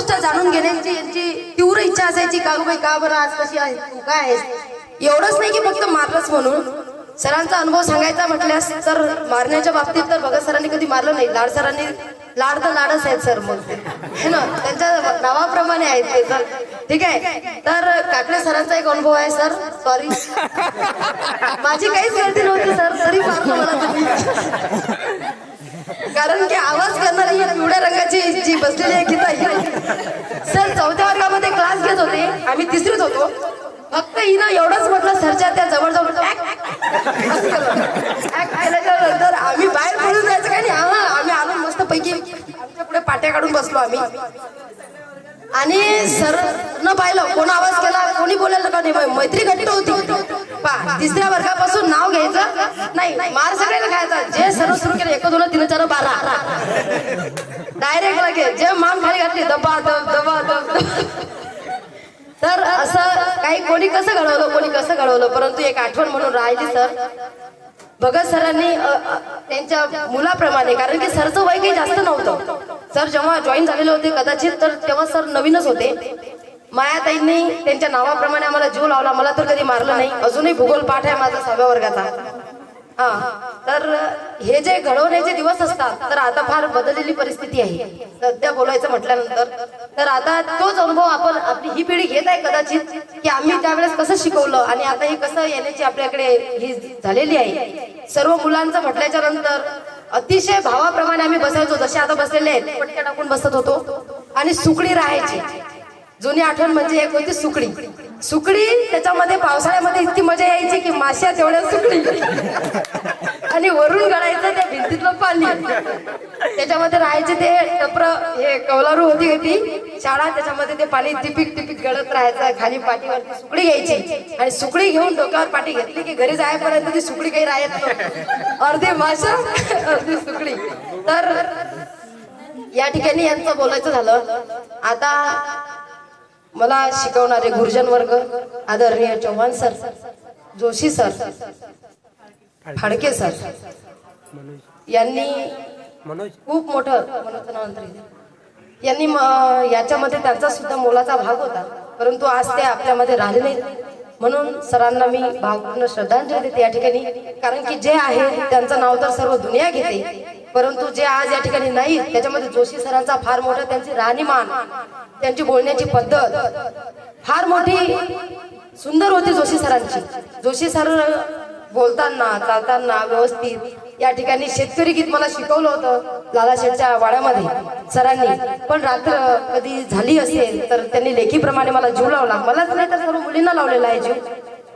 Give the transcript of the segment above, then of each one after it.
गोष्ट जाणून घेण्याची यांची तीव्र इच्छा असायची. का बाई का बरं आज कशी आहे तू काय आहेस. एवढंच नाही की फक्त मारलंच म्हणून. सरांचा अनुभव सांगायचा म्हटल्यास तर मारण्याच्या बाबतीत तर भगत सरांनी कधी मारलं नाही. लाड सरांनी लाड तर लाडच आहेत सर मग ते है ना त्यांच्या नावाप्रमाणे आहेत ते सर. ठीक आहे. तर काकडे सरांचा एक अनुभव आहे सर. सॉरी माझी काहीच गलती नव्हती सर तरी मारलं मला तुम्ही. कारण की आवाज करणारी ही पिवळ्या रंगाची जी बसलेली आहे गीता सर 4थ्या वर्गामध्ये क्लास घेत होते. आम्ही 3रीत होतो. फक्त हिनं एवढंच म्हटलं सरच्या त्या जवळ जाऊन केल्याच्या नंतर आम्ही बाहेर पडून जायचं काय नाही. आम्ही आलो मस्त पैकी आमच्या पुढे पाट्या काढून बसलो आम्ही. आणि सर न पाहिलं कोण आवाज केला कोणी बोलायला का नाही. मैत्री घट्ट होती. 3ऱ्या वर्गापासून नाव घ्यायचं नाही मार सगळ्याला खायचा. जे सर्व सुरू केलं 1 2 3 4 12 डायरेक्ट लगे जे मान खाली घातली दबा दब दबा दब. तर असं काही कोणी कसं घडवलं परंतु एक आठवण म्हणून राहिली सर. भगत सरांनी त्यांच्या मुलाप्रमाणे कारण की सरचं वय काही जास्त नव्हतं. सर जेव्हा जॉईन झालेले होते कदाचित तर तेव्हा सर नवीनच होते. मायाताईंनी त्यांच्या नावाप्रमाणे आम्हाला जीव लावला. मला तर कधी मारलं नाही. अजूनही भूगोल पाठ आहे माझा 6व्या वर्गाचा. तर हे जे घडवण्याचे दिवस असतात तर आता फार बदललेली परिस्थिती आहे सध्या बोलायचं म्हटल्यानंतर. तर आता तोच अनुभव आपण आपली ही पिढी घेत आहे कदाचित की आम्ही त्यावेळेस कसं शिकवलं आणि आता हे कसं येण्याची आपल्याकडे ही झालेली आहे. सर्व मुलांचं म्हटल्याच्या नंतर अतिशय भावाप्रमाणे आम्ही बसायचो. जसे आता बसलेले आहेत पटक्या टाकून बसत होतो. आणि सुकडी राहायची. जुनी आठवण म्हणजे एक होती सुकडी. त्याच्यामध्ये पावसाळ्यामध्ये इतकी मजा यायची की माश्या तेवढ्या सुकडी आणि वरून गळायचं त्या भिंतीतलं पाणी. त्याच्यामध्ये राहायचे ते टपर हे कौलारू होती ती शाळा. त्याच्यामध्ये ते पाणी टिपिक टिपिक गळत राहायचं. खाली पाठीवरती सुकडी घ्यायची आणि सुकडी घेऊन डोक्यावर पाठी घेतली की घरी जायपर्यंत ती सुकडी काही राहत नव्हती. अर्धी माशा अर्धी सुकडी. तर या ठिकाणी यांचं बोलायचं झालं. आता मला शिकवणारे गुरुजन वर्ग आदरणीय Chavan sir, Joshi sir, Phadke sir यांनी खूप मोठं यांनी याच्यामध्ये त्यांचा सुद्धा मोलाचा भाग होता. परंतु आज ते आपल्यामध्ये राहिले नाहीत. म्हणून सरांना मी भावपूर्ण श्रद्धांजली देते या ठिकाणी. कारण की जे आहे त्यांचं नाव तर सर्व दुनिया घेते. परंतु जे आज या ठिकाणी नाही त्याच्यामध्ये जोशी सरांचा फार मोठा त्यांची राहणीमान त्यांची बोलण्याची पद्धत फार मोठी सुंदर होती जोशी सरांची. जोशी सर बोलताना चालताना व्यवस्थित या ठिकाणी शेतकरी गीत मला शिकवलं होतं लालाशेठच्या वाड्यामध्ये सरांनी. पण रात्र कधी झाली असेल तर त्यांनी लेखीप्रमाणे मला जीव लावला. मलाच नाही तर सर्व मुलींना लावलेला आहे जीव.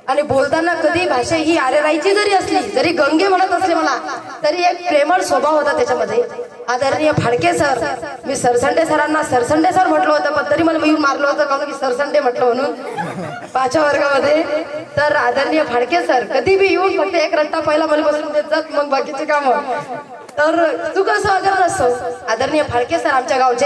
आणि बोलताना कधी भाषा ही आरेराईची जरी असली जरी गंगे म्हणत असले मला तरी एक प्रेमळ स्वभाव होता त्याच्यामध्ये. आदरणीय फाडके सर, मी सरसंडे सरांना सरसंडे सर म्हटलं होतं पण तरी मला मी मारलं होतं कारण की सरसंडे म्हटलं म्हणून 5व्या वर्गामध्ये. तर आदरणीय फाडके सर कधी बी येऊन फक्त एक रट्टा पहिला मला बसून देत जात मग बाकीचे काम. तर चुका स्वागत असतो. आदरणीय फाडके सर आमच्या गावचे.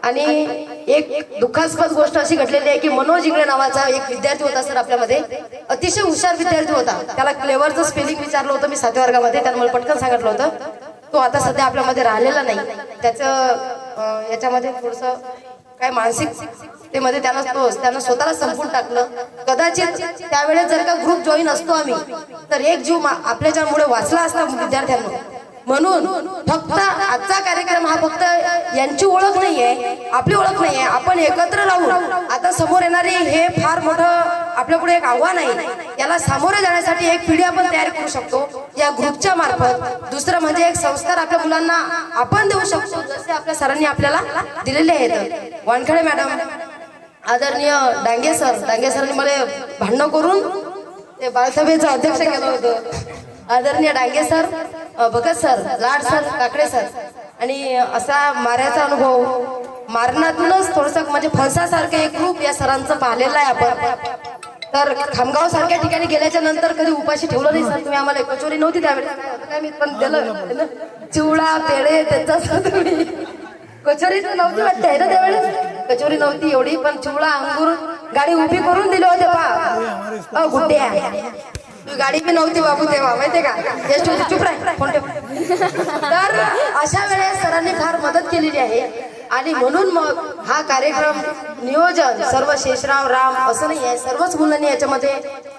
आणि एक दुःखास्पद गोष्ट अशी घडलेली आहे की मनोज इंगळे नावाचा एक विद्यार्थी होता सर आपल्यामध्ये. अतिशय हुशार विद्यार्थी होता. त्याला क्लेवरचं स्पेलिंग विचारलं होतं मी 7व्या वर्गामध्ये. त्यानं मला पटकन सांगितलं होतं. तो आता सध्या आपल्यामध्ये राहिलेला नाही. त्याचं याच्यामध्ये थोडंसं काय मानसिकतेमध्ये त्यानं स्वतःला संपून टाकलं. कदाचित त्यावेळेस जर का ग्रुप जॉईन असतो आम्ही तर एक जीव आपल्याच्यामुळे वाचला असता विद्यार्थ्यांना. म्हणून फक्त आजचा कार्यक्रम हा फक्त यांची ओळख नाहीये आपली ओळख नाहीये. आपण एकत्र राहून आता समोर येणारे हे फार मोठं आपल्या पुढे एक आव्हान आहे. याला सामोरे जाण्यासाठी एक पिढी आपण तयार करू शकतो या ग्रुपच्या मार्फत. दुसरं म्हणजे एक संस्कार आपल्या मुलांना आपण देऊ शकतो जसे आपल्या सरांनी आपल्याला दिलेले आहेत. वानखडे मॅडम, आदरणीय डांगे सरांनी मला भांडण करून ते बालसभेचं अध्यक्ष केलं होतं. आदरणीय डांगे सर, भगत सर, लाड सर, काकडे सर. आणि असा माऱ्याचा अनुभव मारणातूनच थोडस म्हणजे फणसासारखं एक रूप या सरांचं पाहिलेलं आहे आपण. तर खामगाव सारख्या ठिकाणी गेल्याच्या नंतर कधी उपाशी ठेवलं नाही सर तुम्ही आम्हाला. कचोरी नव्हती त्यावेळेस काय मी पण दिलं चिवडा पेढे त्याचा तुम्ही. कचोरी तर नव्हती वाटते आहे ना त्यावेळेस. कचोरी नव्हती एवढी पण चिवडा अंगूर गाडी उभी करून दिले होते पा गुड्ड्या. गाडी बी नव्हती बाबू तेव्हा माहितीये का. चुप राह. तर अशा वेळेस सरांनी फार मदत केलेली आहे. आणि म्हणून मग हा कार्यक्रम नियोजन सर्व शेषराव राम असं नाही आहे, सर्वच मुलांनी याच्यामध्ये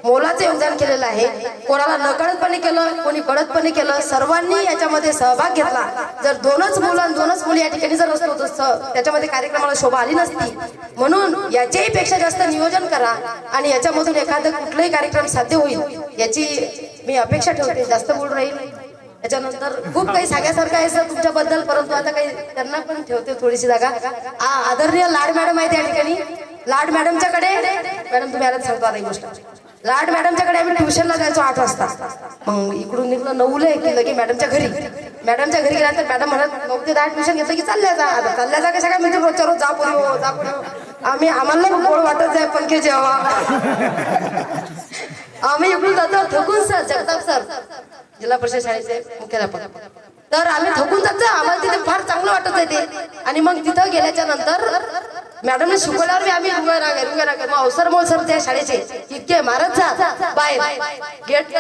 मोलाचं योगदान केलेलं आहे. कोणाला नकळतपणे केलं, कोणी कळतपणे केलं, सर्वांनी याच्यामध्ये सहभाग घेतला. जर दोनच मुलं आणि दोनच मुली या ठिकाणी जर असतो तर त्याच्यामध्ये कार्यक्रमाला शोभा आली नसती. म्हणून याच्याही पेक्षा जास्त नियोजन करा आणि याच्यामधून एखादं कुठलाही कार्यक्रम साध्य होईल याची मी अपेक्षा ठेवते. जास्त बोलून राहील त्याच्यानंतर खूप काही सांगायसारखं आहे सर तुमच्याबद्दल, परंतु आता काही त्यांना पण ठेवते थोडीशी जागा. आदरणीय लाड मॅडम आहे त्या ठिकाणी. लाड मॅडमच्याकडे, मॅडम तुम्ही आलात सांगतो आता ही गोष्ट. लाड मॅडमच्याकडे आम्ही ट्युशनला जायचो 8 वाजता. मग इकडून निघलं 9ला की लगे मॅडमच्या घरी. मॅडमच्या घरी गेल्यानंतर मॅडम म्हणत 9 ते 10 ट्युशन घेतलं की चालल्या जा. आता चालल्या जा कशा काय म्हणजे रोजच्या रोज जा पुढे हो जा पुढे हो. आम्हाला गोड वाटत जाय पंखे जेव्हा आम्ही इकडून जातो थकून सर, जगताप सर जिल्हा परिषद शाळेचे मुख्याध्यापक, तर आम्ही थकून जातो. आम्हाला तिथे फार चांगलं वाटत आहे ते. आणि मग तिथं गेल्याच्या नंतर मॅडमने शिकवल्यावर आम्ही रुंगारा मग अवसर मोल सर त्या शाळेचे इतके मारत जा बाहेर गेट